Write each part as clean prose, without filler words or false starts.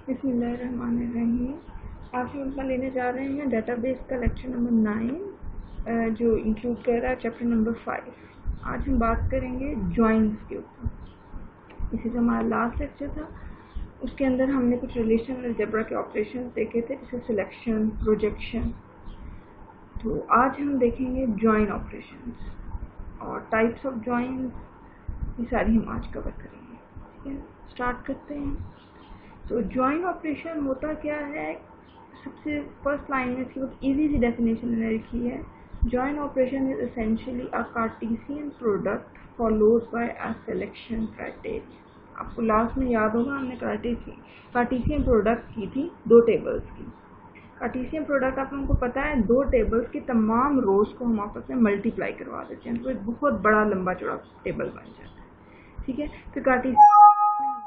बिस्मिल्लाहिर्रहमानिर्रहीम। आज हम अपना लेने जा रहे हैं डेटाबेस का लेक्चर नंबर 9 जो इंक्लूड कर रहा है चैप्टर नंबर 5। आज हम बात करेंगे जॉइंस के ऊपर। इसी जो हमारा लास्ट लेक्चर था उसके अंदर हमने कुछ रिलेशनल अलजेब्रा के ऑपरेशन देखे थे, जैसे सिलेक्शन, प्रोजेक्शन। तो आज हम देखेंगे जॉइन ऑपरेशंस और टाइप्स ऑफ जॉइंस, ये सारी हम आज कवर करेंगे। ठीक है, स्टार्ट करते हैं। तो जॉइन ऑपरेशन होता क्या है, सबसे फर्स्ट लाइन में इसकी बहुत इजी सी डेफिनेशन मैंने लिखी है। Join operation is essentially a Cartesian product followed by a selection criteria. आपको लास्ट में याद होगा हमने कार्टेशियन प्रोडक्ट की थी दो टेबल्स की। कार्टेशियन प्रोडक्ट आप लोगों को पता है, दो टेबल्स की तमाम रोज को हम आपस में मल्टीप्लाई करवा देते हैं तो एक बहुत बड़ा लंबा चौड़ा टेबल बन जाता है। ठीक है, तो कार्टेशियन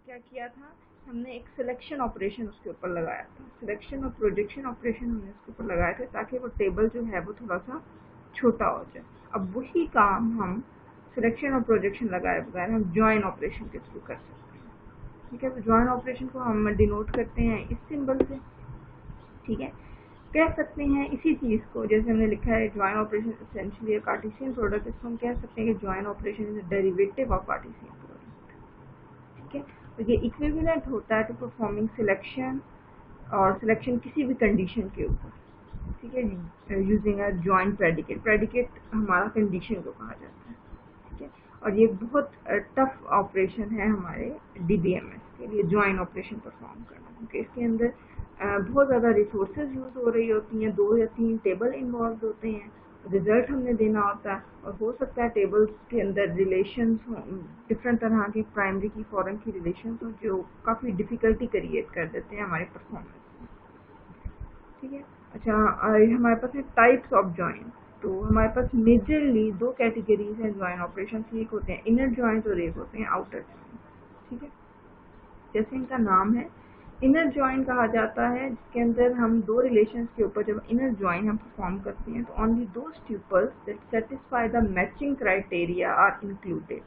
क्या किया था, हमने एक सिलेक्शन ऑपरेशन उसके ऊपर लगाया था। सिलेक्शन और प्रोजेक्शन ऑपरेशन हमने उसके ऊपर लगाए थे ताकि वो टेबल जो है वो थोड़ा सा छोटा हो जाए। अब वही काम हम सिलेक्शन और प्रोजेक्शन लगाए बगैर हम जॉइन ऑपरेशन के थ्रू कर सकते हैं। ठीक है, तो जॉइन ऑपरेशन को हम डिनोट करते हैं इस सिंबल से। ठीक है, कह सकते हैं इसी चीज को, जैसे हमने लिखा है join operation essentially Cartesian product, इसको हम कह सकते हैं कि join operation is a derivative of Cartesian product. ठीक है, तो ये इक्विवेलेंट होता है टू परफॉर्मिंग सिलेक्शन, और सिलेक्शन किसी भी कंडीशन के ऊपर। ठीक है, using a joint predicate. Predicate हमारा कंडीशन को कहा जाता है। ठीक है, और ये बहुत टफ ऑपरेशन है हमारे डीबीएमएस के लिए, जॉइन ऑपरेशन परफॉर्म करना, क्योंकि इसके अंदर बहुत ज़्यादा रिसोर्सेज यूज हो रही होती हैं, 2 या 3 टेबल इन्वॉल्व होते हैं, रिजल्ट हमने देना होता है, और हो सकता है टेबल्स के अंदर रिलेशंस हो, डिफरेंट तरह के प्राइमरी की फॉरेन की रिलेशंस हो, जो काफ़ी डिफ़िकल्टी क्रिएट कर देते हैं हमारे परफॉर्मेंस में। ठीक है, अच्छा, हमारे पास है टाइप्स ऑफ जॉइन। तो हमारे पास मेजरली दो कैटेगरीज हैं जॉइन ऑपरेशन की, एक होते हैं इनर जॉइंट और एक होते हैं आउटर जॉइंट। ठीक है, जैसे इनका नाम है, इनर जॉइन कहा जाता है जिसके अंदर हम दो रिलेशंस के ऊपर जब इनर जॉइन हम परफॉर्म करते हैं तो only those tuples that satisfy the matching criteria are included.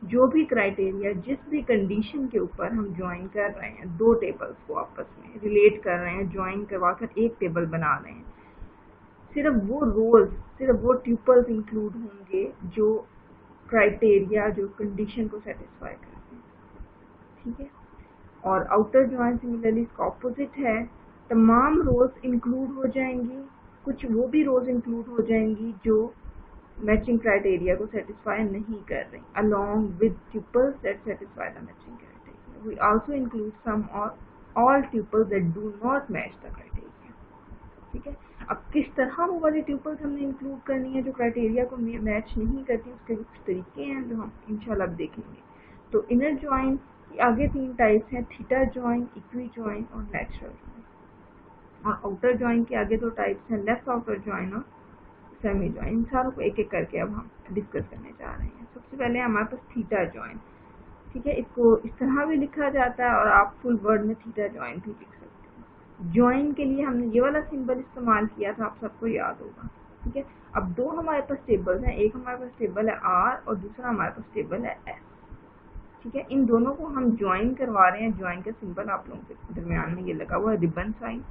जो भी क्राइटेरिया, जिस भी कंडीशन के ऊपर हम ज्वाइन कर रहे हैं, दो टेबल्स को आपस में रिलेट कर रहे हैं, ज्वाइन करवाकर एक टेबल बना रहे हैं, सिर्फ वो रोज, सिर्फ वो ट्यूपल्स इंक्लूड होंगे जो क्राइटेरिया, जो कंडीशन को सेटिस्फाई करते हैं। ठीक है, और आउटर ज्वाइन सिमिलरली इसका ऑपोजिट है, तमाम रोज इंक्लूड हो जाएंगी, कुछ वो भी रोज इंक्लूड हो जाएंगी जो मैचिंग क्राइटेरिया को सेटिस्फाई नहीं कर रही, along with tuples that satisfy the matching criteria. We also include some or all tuples that do not match the criteria. ठीक है, अब किस तरह वो वाली ट्यूपल्स हमने इंक्लूड करनी है जो क्राइटेरिया को मैच नहीं करती, उसके कुछ तरीके हैं जो हम इंशाल्लाह देखेंगे। तो इनर जॉइन की आगे 3 टाइप्स हैं, थीटा जॉइन, इक्वी जॉइन और नेचुरल जॉइन। और आउटर जॉइन के आगे 2 टाइप्स हैं, लेफ्ट आउटर जॉइन और सेमी जॉइन। इन सारों को एक एक करके अब हम डिस्कस करने जा रहे हैं। सबसे पहले हमारे पास थीटा जॉइन। ठीक है, इसको इस तरह भी लिखा जाता है और आप फुल वर्ड में थीटा जॉइन भी लिख सकते हैं। जॉइन के लिए हमने ये वाला सिंबल इस्तेमाल किया था, आप सबको याद होगा। ठीक है, अब दो हमारे पास टेबल्स हैं, एक हमारे पास टेबल है आर और दूसरा हमारे पास टेबल है एस। ठीक है, इन दोनों को हम ज्वाइन करवा रहे हैं। ज्वाइन का सिंबल आप लोगों के दरमियान में ये लगा हुआ है, रिबन साइन।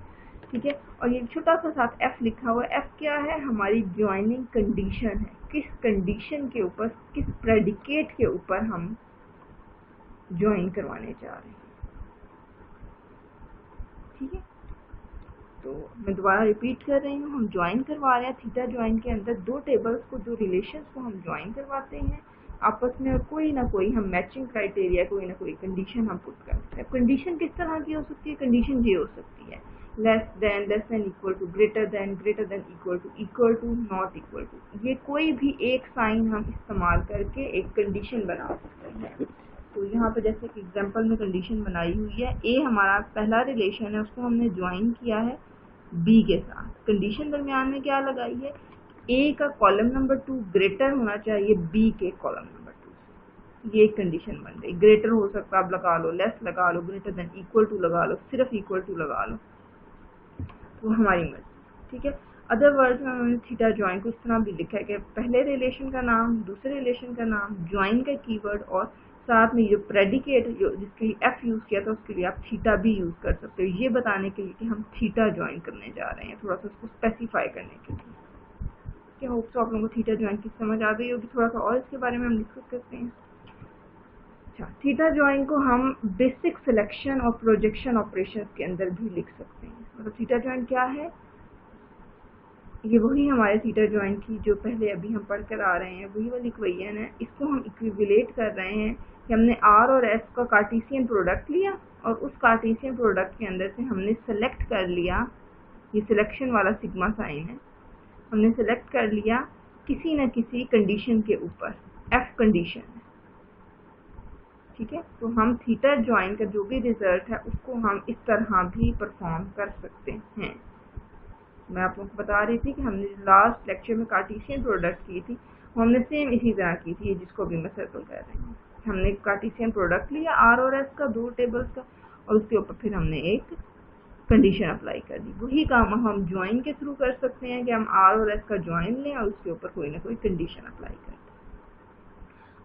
ठीक है, और ये छोटा सा साथ एफ लिखा हुआ है। एफ क्या है, हमारी ज्वाइनिंग कंडीशन है, किस कंडीशन के ऊपर, किस प्रेडिकेट के ऊपर हम ज्वाइन करवाने जा रहे हैं। ठीक है, तो मैं दोबारा रिपीट कर रही हूँ, हम ज्वाइन करवा रहे हैं थीटा जॉइन के अंदर दो टेबल्स को, दो रिलेशंस को हम ज्वाइन करवाते हैं आपस में, और कोई ना कोई हम मैचिंग क्राइटेरिया, कोई ना कोई कंडीशन हम पुट करते हैं। कंडीशन किस तरह की हो सकती है, कंडीशन ये हो सकती है less than equal to, greater than equal to not equal to. ये कोई भी एक साइन हम इस्तेमाल करके एक कंडीशन बना सकते हैं। तो यहाँ पे जैसे कि एग्जांपल में कंडीशन बनाई हुई है, ए हमारा पहला रिलेशन है, उसको हमने ज्वाइन किया है बी के साथ। कंडीशन दरमियान में क्या लगाई है, ए का कॉलम नंबर 2 ग्रेटर होना चाहिए बी के कॉलम नंबर 2 से। ये एक कंडीशन बन गई। ग्रेटर हो सकता है, आप लगा लो, लेस लगा लो, ग्रेटर देन इक्वल टू लगा लो, सिर्फ इक्वल टू लगा लो, वो हमारी मर्जी। ठीक है, अदर वर्ड्स में हमने थीटा ज्वाइन को इस तरह भी लिखा है कि पहले रिलेशन का नाम, दूसरे रिलेशन का नाम, ज्वाइन का कीवर्ड और साथ में जो प्रेडिकेट जो जिसके लिए एफ यूज़ किया था उसके लिए आप थीटा भी यूज़ कर सकते हो, ये बताने के लिए कि हम थीटा ज्वाइन करने जा रहे हैं, थोड़ा सा उसको स्पेसिफाई करने के लिए। क्या होप सो आप लोगों को थीटा ज्वाइन की समझ आ गई होगी। थोड़ा सा और इसके बारे में हम डिस्कस करते हैं। अच्छा, थीटा ज्वाइन को हम बेसिक सिलेक्शन और प्रोजेक्शन ऑपरेशंस के अंदर भी लिख सकते हैं। मतलब थीटा ज्वाइन क्या है, ये वही हमारे थीटा ज्वाइन की जो पहले अभी हम पढ़ कर आ रहे हैं वही वाली इक्वेशन है। इसको हम इक्विवेलेट कर रहे हैं कि हमने आर और एस का कार्टेशियन प्रोडक्ट लिया और उस कार्टेशियन प्रोडक्ट के अंदर से हमने सेलेक्ट कर लिया, ये सिलेक्शन वाला सिग्मा साइन है, हमने सेलेक्ट कर लिया किसी न किसी कंडीशन के ऊपर, एफ कंडीशन है, ठीक है। तो हम थीटा ज्वाइन का जो भी रिजल्ट है उसको हम इस तरह भी परफॉर्म कर सकते हैं। मैं आप लोगों को बता रही थी कि हमने लास्ट लेक्चर में कार्टेशियन प्रोडक्ट की थी, हमने सेम इसी तरह की थी, जिसको अभी मैं सर्कल कर रही हूँ। हमने कार्टेशियन प्रोडक्ट लिया आर और एस का, दो टेबल्स का, और उसके ऊपर फिर हमने एक कंडीशन अप्लाई कर दी। वही काम हम ज्वाइन के थ्रू कर सकते हैं कि हम आर और एस का ज्वाइन लें और उसके ऊपर कोई ना कोई कंडीशन अप्लाई कर दें।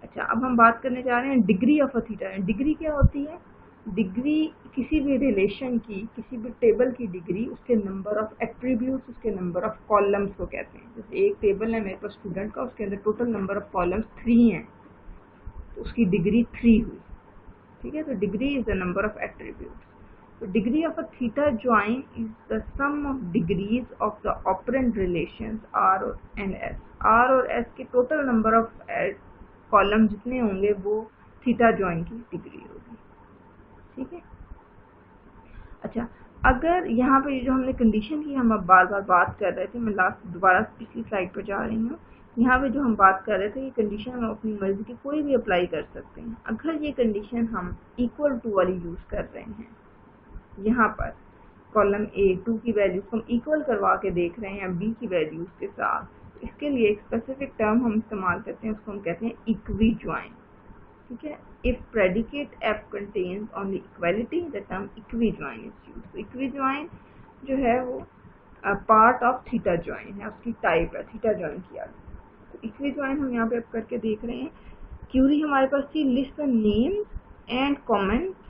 अच्छा, अब हम बात करने जा रहे हैं degree of a theta. Degree क्या होती है? डिग्री किसी भी रिलेशन की, किसी भी टेबल की डिग्री उसके नंबर ऑफ एट्रीब्यूट्स, उसके नंबर ऑफ कॉलम्स को कहते हैं। जैसे एक टेबल है मेरे पास स्टूडेंट का, उसके अंदर टोटल नंबर ऑफ कॉलम्स 3 हैं, तो उसकी डिग्री 3 हुई, ठीक है। तो degree is the number of attributes. तो degree of a theta join is the sum of degrees of the operand relations R and S. R और एस के टोटल नंबर ऑफ कॉलम जितने होंगे वो थीटा ज्वाइन की degree होगी, ठीक है। अच्छा, अगर यहाँ पे जो हमने कंडीशन की हम अब बार बार बात कर रहे थे, मैं दोबारा पिछली स्लाइड पर जा रही हूँ। यहाँ पे जो हम बात कर रहे थे ये कंडीशन हम अपनी मर्जी की कोई भी अप्लाई कर सकते हैं। अगर ये कंडीशन हम इक्वल टू वाली यूज कर रहे हैं, यहाँ पर कॉलम ए 2 की वैल्यूज को हम इक्वल करवा के देख रहे हैं बी की वैल्यूज के साथ, तो इसके लिए एक स्पेसिफिक टर्म हम इस्तेमाल करते हैं, उसको हम कहते हैं इक्वी ज्वाइन, ठीक है। If predicate F contains only equality the term equi join is used. तो इक्वी ज्वाइन जो है वो पार्ट ऑफ थीटा ज्वाइन है, उसकी टाइप है थीटा ज्वाइन किया। तो इक्वी ज्वाइन हम यहाँ पे अब करके देख रहे हैं। क्यूरी हमारे पास थी list the names and comments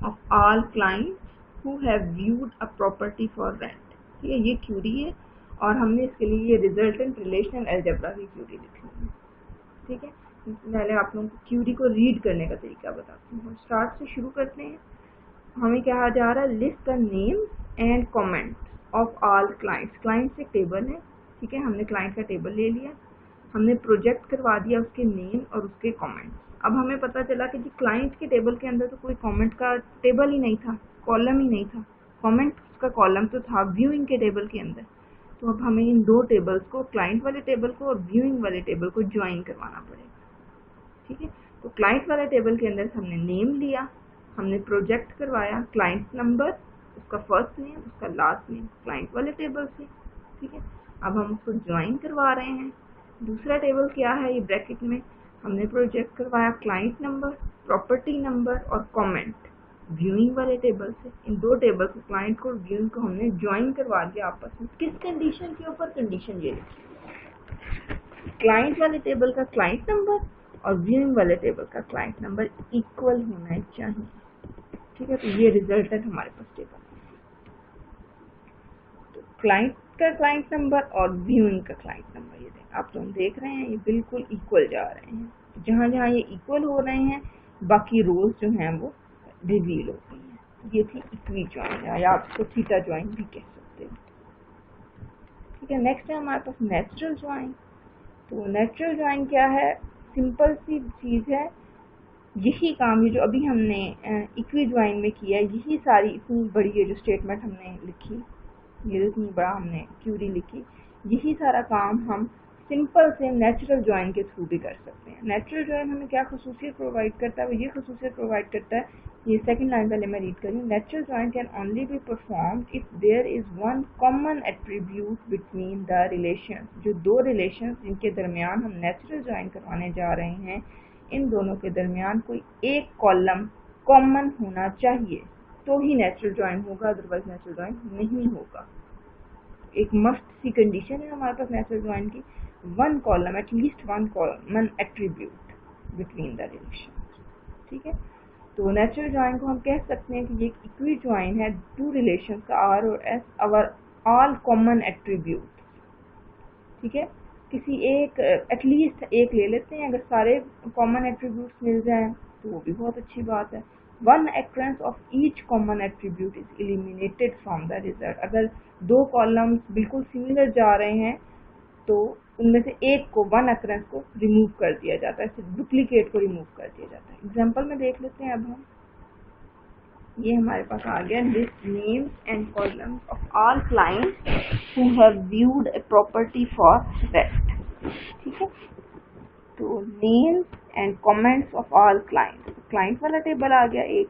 of all clients who have viewed a property for rent, ठीक है। ये क्यूरी है और हमने इसके लिए ये रिजल्टेंट रिलेशनल अलजेब्रा की क्यूरी लिखनी है, ठीक है। पहले आप लोगों को क्यूरी को रीड करने का तरीका बताती हूँ। स्टार्ट से शुरू करते हैं। हमें कहा जा रहा है list the names and comments of all clients. Clients एक टेबल है, ठीक है। हमने क्लाइंट का टेबल ले लिया, हमने प्रोजेक्ट करवा दिया उसके नेम और उसके कमेंट्स। अब हमें पता चला कि क्लाइंट के टेबल के अंदर तो कोई कमेंट का टेबल ही नहीं था, कॉलम ही नहीं था। कमेंट का कॉलम तो था व्यूइंग के टेबल के अंदर। तो अब हमें इन दो टेबल्स को, क्लाइंट वाले टेबल को और व्यूइंग वाले टेबल को ज्वाइन करवाना पड़ेगा, ठीक है। तो क्लाइंट वाले टेबल के अंदर हमने नेम लिया, हमने प्रोजेक्ट करवाया क्लाइंट नंबर, उसका फर्स्ट नेम, उसका लास्ट नेम क्लाइंट वाले टेबल से, ठीक है। अब हम उसको ज्वाइन करवा रहे हैं। दूसरा टेबल क्या है, ये ब्रैकेट में हमने प्रोजेक्ट करवाया क्लाइंट नंबर, प्रॉपर्टी नंबर और कमेंट व्यूइंग वाले टेबल से। इन दो टेबल को, क्लाइंट को और व्यूइंग को हमने ज्वाइन करवा दिया आपस में। किस कंडीशन के ऊपर? कंडीशन ये लिखी, क्लाइंट वाले टेबल का क्लाइंट नंबर और व्यूइंग वाले टेबल का क्लाइंट नंबर इक्वल होना चाहिए, ठीक है। तो ये रिजल्ट है हमारे पास टेबल। तो क्लाइंट का क्लाइंट नंबर और व्यूइंग का क्लाइंट नंबर, ये आप लोग देख रहे हैं ये बिल्कुल इक्वल जा रहे हैं। जहाँ जहाँ ये इक्वल हो रहे हैं बाकी रोज जो हैं वो रिवील हो गई हैं। ये थी इक्वी ज्वाइन, या आप इसको थीटा ज्वाइन भी कह सकते हो, ठीक है। नेक्स्ट है हमारे पास नेचुरल ज्वाइन। तो नेचुरल ज्वाइन क्या है? सिंपल सी चीज़ है, यही काम ये जो अभी हमने इक्वी ज्वाइन में किया है, यही सारी इतनी बड़ी ये जो स्टेटमेंट हमने लिखी, ये इतनी बड़ा हमने क्यूरी लिखी, यही सारा काम हम सिंपल से नेचुरल ज्वाइन के थ्रू भी कर सकते हैं। नेचुरल ज्वाइन हमें क्या खसूसियत प्रोवाइड करता है? वो ये खसूसियत प्रोवाइड करता है, ये सेकंड लाइन पहले मैं रीड करूँ। Natural join can only be performed if there is one common attribute between the relation. जो दो रिलेशन जिनके दरमियान हम नेचुरल ज्वाइन करवाने जा रहे हैं, इन दोनों के दरमियान कोई एक कॉलम कॉमन होना चाहिए तो ही नेचुरल ज्वाइन होगा, अदरवाइज नेचुरल ज्वाइन नहीं होगा। एक मस्ट सी कंडीशन है हमारे पास नेचुरल ज्वाइन की, one column, at least one common attribute, between the relation. ठीक है, तो नेचुरल ज्वाइन को हम कह सकते हैं कि ये इक्वी ज्वाइन है टू रिलेशन का आर और एस अवर ऑल कॉमन एट्रीब्यूट। ठीक है, किसी एक एटलीस्ट एक ले लेते हैं, अगर सारे कॉमन एट्रीब्यूट्स मिल जाएं तो वो भी बहुत अच्छी बात है। One occurrence of each common attribute is eliminated from the result. अगर दो कॉलम्स बिल्कुल सिमिलर जा रहे हैं तो उनमें से एक को वन occurrence को रिमूव कर दिया जाता है, डुप्लीकेट को रिमूव कर दिया जाता है। एग्जाम्पल में देख लेते हैं अब हम, ये हमारे पास आ गया list names and columns of all clients who have viewed a property for rest. ठीक है, तो names and comments of all clients, client वाला टेबल आ गया, एक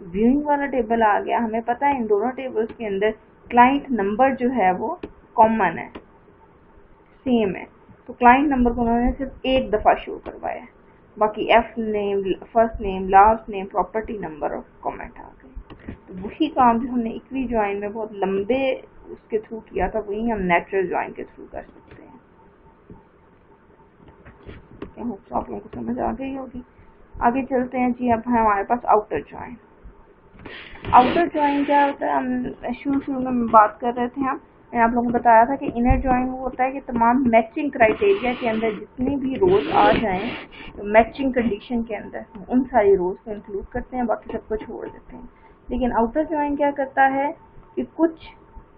व्यूइंग वाला टेबल आ गया। हमें पता है इन दोनों टेबल्स के अंदर क्लाइंट नंबर जो है वो कॉमन है, सेम है, तो क्लाइंट नंबर को उन्होंने सिर्फ एक दफ़ा शो करवाया है, बाकी F name, first name, last name, property number और कमेंट आ गए। तो वही काम जो हमने इक्वी ज्वाइन में बहुत लंबे उसके थ्रू किया था वही हम नेचुरल ज्वाइन के थ्रू कर सकते हैं। क्या होप आप लोगों को समझ आ गई होगी। आगे चलते हैं जी, अब है हमारे पास आउटर ज्वाइन। आउटर ज्वाइन क्या होता है, हम शुरू में बात कर रहे थे, मैंने आप लोगों को बताया था कि इनर ज्वाइन वो होता है कि तमाम मैचिंग क्राइटेरिया के अंदर जितनी भी रोज आ जाएं तो मैचिंग कंडीशन के अंदर उन सारी रोज को इंक्लूड करते हैं, बाकी सबको छोड़ देते हैं। लेकिन आउटर ज्वाइन क्या करता है कि कुछ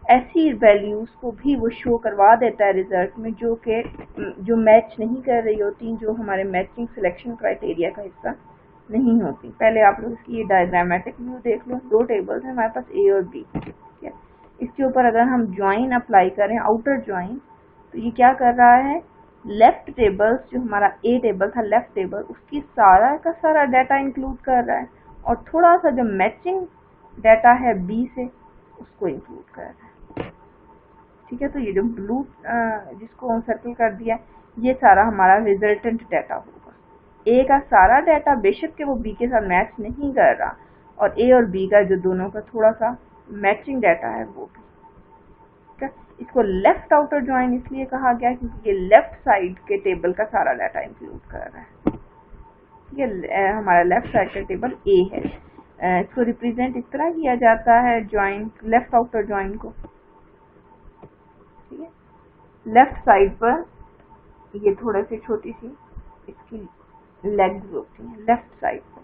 ऐसी वैल्यूज को भी वो शो करवा देता है रिजल्ट में जो मैच नहीं कर रही होती, जो हमारे मैचिंग सिलेक्शन क्राइटेरिया का हिस्सा नहीं होती। पहले आप लोग इसकी ये डायग्रामेटिक व्यू देख लो, दो टेबल्स हैं हमारे पास ए और बी। ठीक है, इसके ऊपर अगर हम ज्वाइन अप्लाई करें, आउटर ज्वाइन, तो ये क्या कर रहा है, लेफ्ट टेबल्स जो हमारा ए टेबल था, लेफ्ट टेबल उसकी सारा का सारा डाटा इंक्लूड कर रहा है और थोड़ा सा जो मैचिंग डाटा है बी से उसको इंक्लूड कर रहा है। ठीक है, तो ये जो ब्लू जिसको सर्कल कर दिया ये सारा हमारा रिजल्टेंट डाटा होगा। ए का सारा डाटा बेशक के वो बी के साथ मैच नहीं कर रहा, और ए और बी का जो दोनों का थोड़ा सा मैचिंग डाटा है वो भी। ठीक है, इसको लेफ्ट आउटर ज्वाइन इसलिए कहा गया क्योंकि ये लेफ्ट साइड के टेबल का सारा डाटा इंक्लूड कर रहा है। ठीक है, हमारा लेफ्ट साइड का टेबल ए है, इसको रिप्रेजेंट इस तरह किया जाता है ज्वाइन, लेफ्ट आउटर ज्वाइन को। ठीक है, लेफ्ट साइड पर ये थोड़े से छोटी सी इसकी लेग्स होती हैं लेफ्ट साइड पर,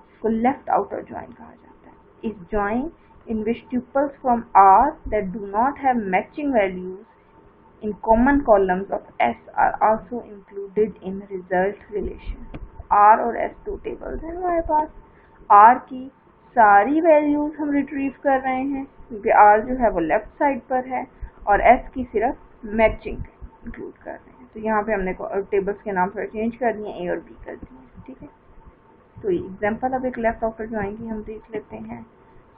इसको लेफ्ट आउटर ज्वाइन कहा जाता है। इस join in which tuples from R that do not have matching values in common columns of S are also included in result relation। R और S दो टेबल्स हैं हमारे पास, R की सारी वैल्यूज हम रिट्रीव कर रहे हैं क्योंकि R जो है वो लेफ्ट साइड पर है, और S की सिर्फ मैचिंग इंक्लूड कर रहे हैं। तो यहाँ पे हमने टेबल्स के नाम थोड़ा चेंज कर दिए, ए और बी कर दिए। ठीक है, तो एग्जाम्पल अब एक लेफ्ट आउटर ज्वाइन की हम देख लेते हैं।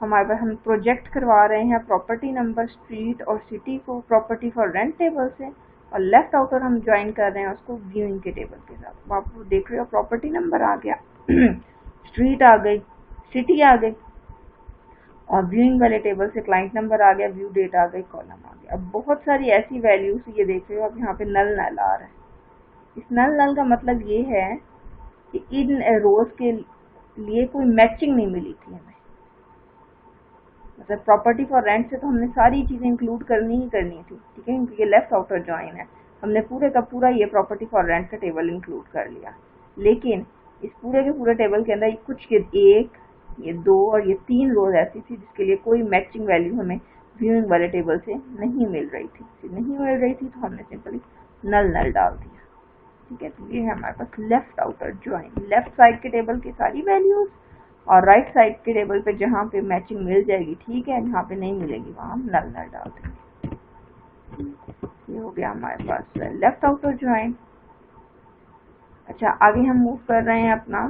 हमारे पास हम प्रोजेक्ट करवा रहे हैं प्रॉपर्टी नंबर, स्ट्रीट और सिटी को प्रॉपर्टी फॉर रेंट टेबल से, और लेफ्ट आउटर हम ज्वाइन कर रहे हैं उसको व्यूइंग के टेबल के साथ। आप देख रहे हो प्रॉपर्टी नंबर आ गया स्ट्रीट आ गई, सिटी आ गई, और व्यूइंग वाले टेबल से क्लाइंट नंबर आ गया, व्यू डेट आ गई, कॉलम आ गया। अब बहुत सारी ऐसी वैल्यूज ये देख रहे हो, अब यहाँ पे नल नल आ रहा है। इस नल नल का मतलब ये है कि इन रोज के लिए कोई मैचिंग नहीं मिली थी हमें, मतलब प्रॉपर्टी फॉर रेंट से तो हमने सारी चीजें इंक्लूड करनी ही करनी थी। ठीक है, क्योंकि ये लेफ्ट आउटर ज्वाइन है, हमने पूरे का पूरा ये प्रॉपर्टी फॉर रेंट का टेबल इंक्लूड कर लिया। लेकिन इस पूरे के पूरे टेबल के अंदर कुछ के एक, ये दो और ये तीन रोज ऐसी थी जिसके लिए कोई मैचिंग वैल्यू हमें व्यूइंग वाले टेबल से नहीं मिल रही थी, तो हमने सिंपली नल नल डाल दिया। ठीक है, तो ये है हमारे पास left outer join, left side के टेबल की सारी वैल्यूज और राइट साइड के टेबल पे जहाँ पे मैचिंग मिल जाएगी ठीक है, जहाँ पे नहीं मिलेगी वहाँ हम नल नल डाल देंगे। ये हो गया हमारे पास लेफ्ट आउटर ज्वाइन। अच्छा, आगे हम मूव कर रहे हैं अपना।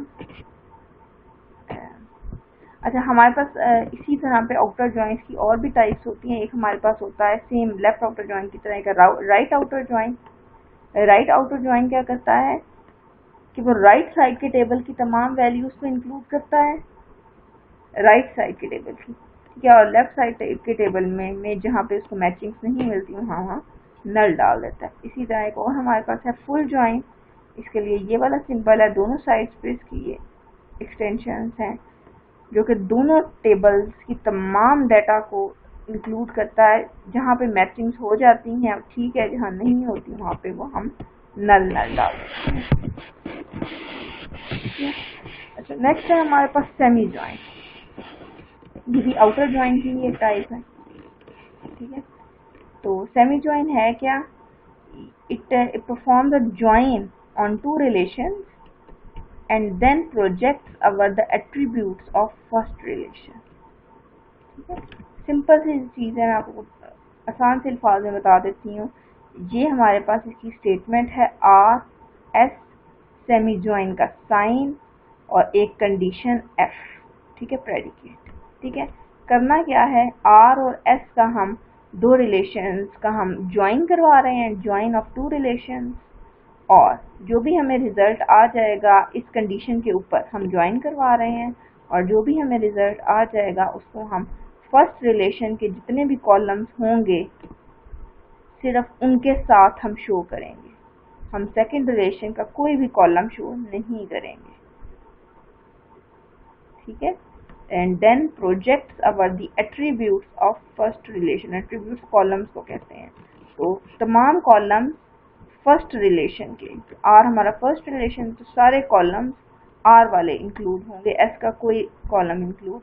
अच्छा, हमारे पास इसी तरह पे आउटर ज्वाइंस की और भी टाइप्स होती हैं। एक हमारे पास होता है सेम लेफ्ट आउटर ज्वाइन की तरह का right outer join. Right outer join क्या करता है कि वो राइट साइड के टेबल की तमाम वैल्यूज को इंक्लूड करता है, राइट साइड के टेबल की। ठीक है, और लेफ्ट साइड के टेबल में जहाँ पे उसको मैचिंग्स नहीं मिलती वहाँ नल डाल देता है। इसी तरह एक और हमारे पास है फुल ज्वाइन। इसके लिए ये वाला सिंबल है, दोनों साइड्स पे इसकी ये एक्सटेंशंस हैं जो कि दोनों टेबल्स की तमाम डाटा को इंक्लूड करता है। जहाँ पे मैचिंग्स हो जाती हैं ठीक है, जहाँ नहीं होती वहाँ पे वो हम नल डाल देते हैं। अच्छा, नेक्स्ट है हमारे पास सेमी ज्वाइन। ये भी आउटर ज्वाइन की एक टाइप है, ठीक है। तो सेमी ज्वाइन है क्या? it performs a join on two relations and then projects over the attributes of first relation। ठीक है, सिंपल सी चीज़ है, मैं आपको आसान से अल्फाज में बता देती हूँ। ये हमारे पास इसकी स्टेटमेंट है आर एस सेमी ज्वाइन का साइन और एक कंडीशन एफ, ठीक है, प्रेडिकेट। ठीक है, करना क्या है, आर और एस का हम दो रिलेशंस का हम ज्वाइन करवा रहे हैं, ज्वाइन ऑफ टू रिलेशंस, और जो भी हमें रिजल्ट आ जाएगा इस कंडीशन के ऊपर हम ज्वाइन करवा रहे हैं, और जो भी हमें रिजल्ट आ जाएगा उसको हम फर्स्ट रिलेशन के जितने भी कॉलम्स होंगे सिर्फ उनके साथ हम शो करेंगे, हम सेकंड रिलेशन का कोई भी कॉलम शो नहीं करेंगे। ठीक है, and then projects our the attributes of first relation. Attributes columns को कहते हैं। तो तमाम कॉलम्स फर्स्ट रिलेशन के, आर हमारा फर्स्ट रिलेशन, तो सारे कॉलम्स आर वाले इंक्लूड होंगे, एस का कोई कॉलम इंक्लूड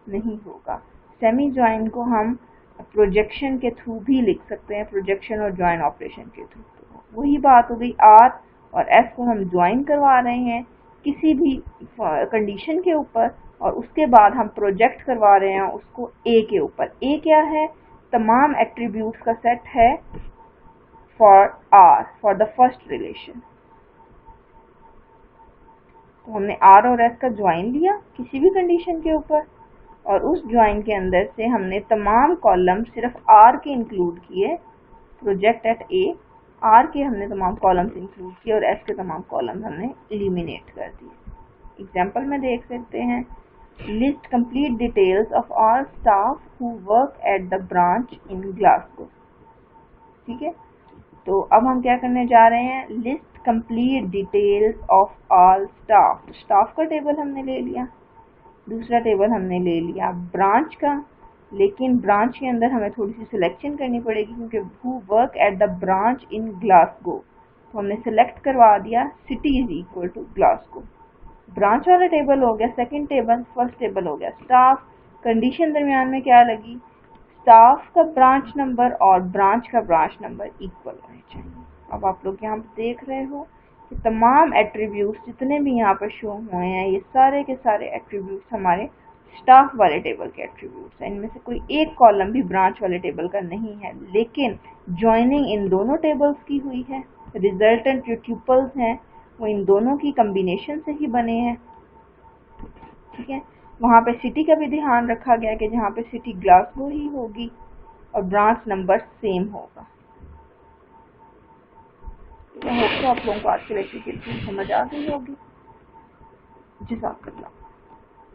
नहीं होगा। सेमी ज्वाइन को हम प्रोजेक्शन के थ्रू भी लिख सकते हैं, प्रोजेक्शन और ज्वाइन ऑपरेशन के थ्रू। तो वही बात हो गई, आर और एस को हम ज्वाइन करवा रहे हैं किसी भी कंडीशन के ऊपर, और उसके बाद हम प्रोजेक्ट करवा रहे हैं उसको ए के ऊपर। ए क्या है? तमाम एट्रीब्यूट्स का सेट है for R, for the first relation. तो हमने आर और एस का ज्वाइन लिया किसी भी कंडीशन के ऊपर, और उस ज्वाइन के अंदर से हमने तमाम कॉलम सिर्फ आर के इंक्लूड किए, प्रोजेक्ट एट ए, आर के हमने तमाम कॉलम्स इंक्लूड किए और एस के तमाम कॉलम्स हमने एलिमिनेट कर दिए। एग्जांपल में देख सकते हैं, list complete details of all staff who work at the branch in Glasgow. ठीक है, तो अब हम क्या करने जा रहे हैं, list complete details of all staff. Staff का टेबल हमने ले लिया, दूसरा टेबल हमने ले लिया ब्रांच का, लेकिन ब्रांच के अंदर हमें थोड़ी सी सिलेक्शन करनी पड़ेगी क्योंकि who work at the branch in Glasgow, तो हमने सिलेक्ट करवा दिया city is equal to Glasgow. Branch वाला टेबल हो गया सेकंड टेबल, फर्स्ट टेबल हो गया स्टाफ। कंडीशन दरमियान में क्या लगी, स्टाफ का ब्रांच नंबर और ब्रांच का ब्रांच नंबर इक्वल होने चाहिए। अब आप लोग यहाँ पे देख रहे हो कि तमाम एट्रीब्यूट्स जितने भी यहाँ पर शो हुए हैं, ये सारे के सारे एट्रीब्यूट्स हमारे स्टाफ वाले टेबल के एट्रीब्यूट्स हैं। इनमें से कोई एक कॉलम भी ब्रांच वाले टेबल का नहीं है, लेकिन ज्वाइनिंग इन दोनों टेबल्स की हुई है। रिजल्टेंट जो ट्यूपल्स हैं वो इन दोनों की कम्बिनेशन से ही बने हैं। ठीक है, वहाँ पे सिटी का भी ध्यान रखा गया कि जहाँ पे सिटी ग्लासगो ही होगी और ब्रांच नंबर सेम होगा। तो होप तो आप लोगों को आज के लेक्चर की समझ आ गई होगी। जज़ाकल्लाह।